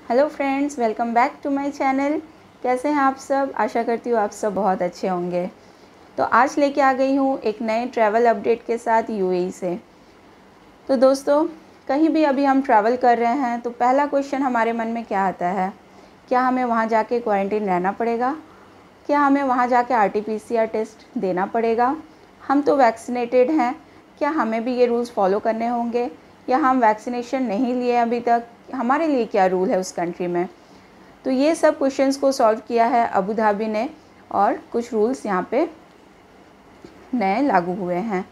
Hello friends, welcome back to my channel. कैसे हैं आप सब? आशा करती हूँ आप सब बहुत अच्छे होंगे। तो आज लेके आ गई हूँ एक नए ट्रैवल अपडेट के साथ यूएई से। तो दोस्तों, कहीं भी अभी हम ट्रैवल कर रहे हैं तो पहला क्वेश्चन हमारे मन में क्या आता है? क्या हमें वहाँ जाके क्वारंटीन रहना पड़ेगा? क्या हमें वहाँ जाके आरटीपीसीआर टेस्ट देना पड़ेगा? हम तो वैक्सीनेटेड हैं, क्या हमें भी ये रूल्स फॉलो करने होंगे? या हम वैक्सीनेशन नहीं लिए अभी तक, हमारे लिए क्या रूल है उस कंट्री में? तो ये सब क्वेश्चंस को सॉल्व किया है अबू धाबी ने, और कुछ रूल्स यहाँ पे नए लागू हुए हैं,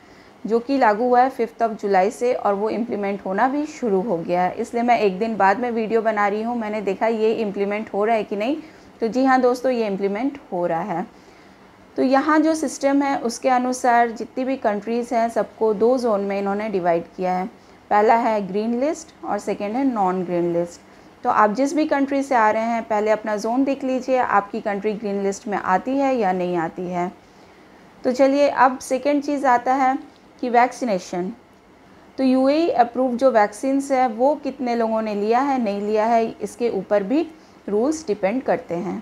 जो कि लागू हुआ है 5 जुलाई से, और वो इम्प्लीमेंट होना भी शुरू हो गया है। इसलिए मैं एक दिन बाद में वीडियो बना रही हूँ। मैंने देखा ये इम्प्लीमेंट हो रहा है कि नहीं। तो जी हाँ दोस्तों, ये इम्प्लीमेंट हो रहा है। तो यहाँ जो सिस्टम है उसके अनुसार जितनी भी कंट्रीज़ हैं सबको 2 जोन में इन्होंने डिवाइड किया है। पहला है ग्रीन लिस्ट और सेकेंड है नॉन ग्रीन लिस्ट। तो आप जिस भी कंट्री से आ रहे हैं पहले अपना जोन देख लीजिए, आपकी कंट्री ग्रीन लिस्ट में आती है या नहीं आती है। तो चलिए, अब सेकेंड चीज़ आता है कि वैक्सीनेशन। तो यूएई अप्रूव जो वैक्सीन्स है वो कितने लोगों ने लिया है, नहीं लिया है, इसके ऊपर भी रूल्स डिपेंड करते हैं।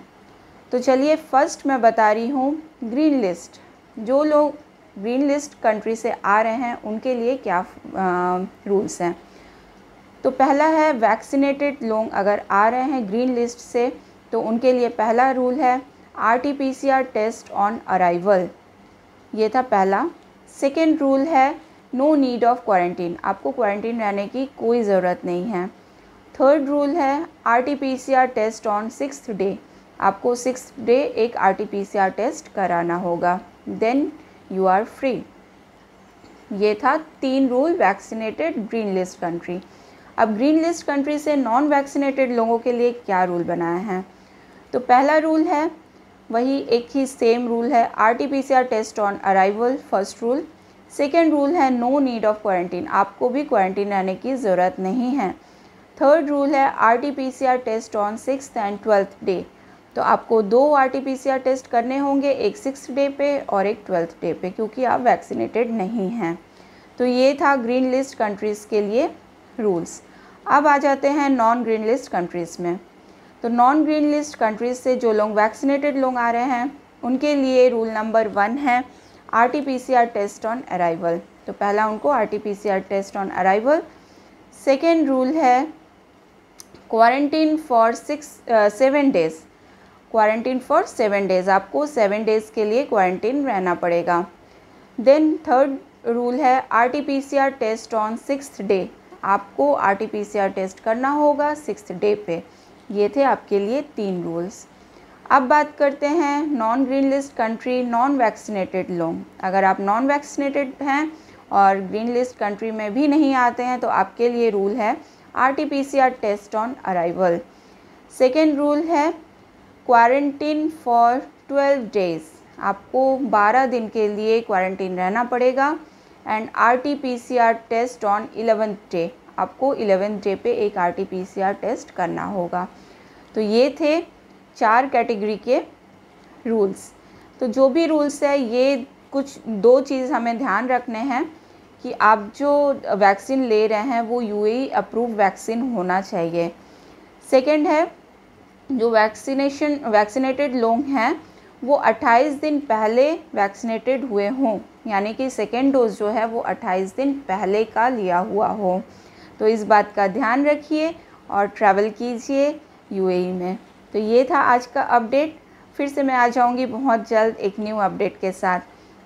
तो चलिए, फर्स्ट मैं बता रही हूँ ग्रीन लिस्ट। जो लोग ग्रीन लिस्ट कंट्री से आ रहे हैं उनके लिए क्या रूल्स हैं। तो पहला है, वैक्सीनेटेड लोग अगर आ रहे हैं ग्रीन लिस्ट से तो उनके लिए पहला रूल है आरटीपीसीआर टेस्ट ऑन अराइवल। ये था पहला। सेकेंड रूल है नो नीड ऑफ क्वारंटीन, आपको क्वारंटीन रहने की कोई ज़रूरत नहीं है। थर्ड रूल है RTPCR test on 6th day, आपको 6th डे एक आरटीपीसीआर टेस्ट कराना होगा, देन यू आर फ्री। ये था 3 rule vaccinated green list country. अब ग्रीन लिस्ट कंट्री से नॉन वैक्सीनेटेड लोगों के लिए क्या रूल बनाए हैं। तो पहला रूल है वही एक ही सेम रूल है, RTPCR test on arrival, first rule. Second rule है नो नीड ऑफ क्वारंटीन, आपको भी क्वारंटीन रहने की ज़रूरत नहीं है। थर्ड रूल है RTPCR test on 6th and 12th day. तो आपको 2 आरटीपीसीआर टेस्ट करने होंगे, एक 6th डे पे और एक 12th डे पे, क्योंकि आप वैक्सीनेटेड नहीं हैं। तो ये था ग्रीन लिस्ट कंट्रीज़ के लिए रूल्स। अब आ जाते हैं नॉन ग्रीन लिस्ट कंट्रीज़ में। तो नॉन ग्रीन लिस्ट कंट्रीज़ से जो लोग वैक्सीनेटेड लोग आ रहे हैं उनके लिए रूल नंबर 1 है आरटीपीसीआर टेस्ट ऑन अराइवल। तो पहला उनको RTPCR test on arrival. Second rule है quarantine for 7 days, quarantine for 7 days, आपको 7 डेज़ के लिए क्वारंटीन रहना पड़ेगा। देन थर्ड रूल है RTPCR test on 6th day, आपको आरटीपीसीआर टेस्ट करना होगा 6th डे पे। ये थे आपके लिए 3 रूल्स। अब बात करते हैं non green list country, non vaccinated लोग। अगर आप नॉन वैक्सीनेटेड हैं और ग्रीन लिस्ट कंट्री में भी नहीं आते हैं तो आपके लिए रूल है RTPCR test on arrival. Second rule है क्वारंटीन फॉर 12 डेज़, आपको 12 दिन के लिए क्वारंटीन रहना पड़ेगा। And RTPCR test on 11th day, आपको 11th डे पे एक आरटीपीसीआर टेस्ट करना होगा। तो ये थे 4 कैटेगरी के रूल्स। तो जो भी रूल्स है, ये कुछ 2 चीज़ हमें ध्यान रखने हैं कि आप जो वैक्सीन ले रहे हैं वो यूएई अप्रूव वैक्सीन होना चाहिए। सेकंड है, जो वैक्सीनेटेड लोग हैं वो 28 दिन पहले वैक्सीनेटेड हुए हों, यानी कि सेकेंड डोज जो है वो 28 दिन पहले का लिया हुआ हो। तो इस बात का ध्यान रखिए और ट्रैवल कीजिए यूएई में। तो ये था आज का अपडेट। फिर से मैं आ जाऊँगी बहुत जल्द एक न्यू अपडेट के साथ।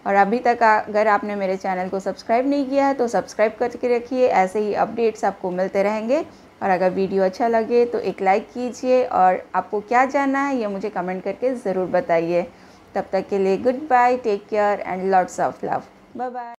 और अभी तक अगर आपने मेरे चैनल को सब्सक्राइब नहीं किया है तो सब्सक्राइब करके रखिए, ऐसे ही अपडेट्स आपको मिलते रहेंगे। और अगर वीडियो अच्छा लगे तो एक लाइक कीजिए, और आपको क्या जानना है ये मुझे कमेंट करके ज़रूर बताइए। तब तक के लिए goodbye, take care and lots of love, bye bye.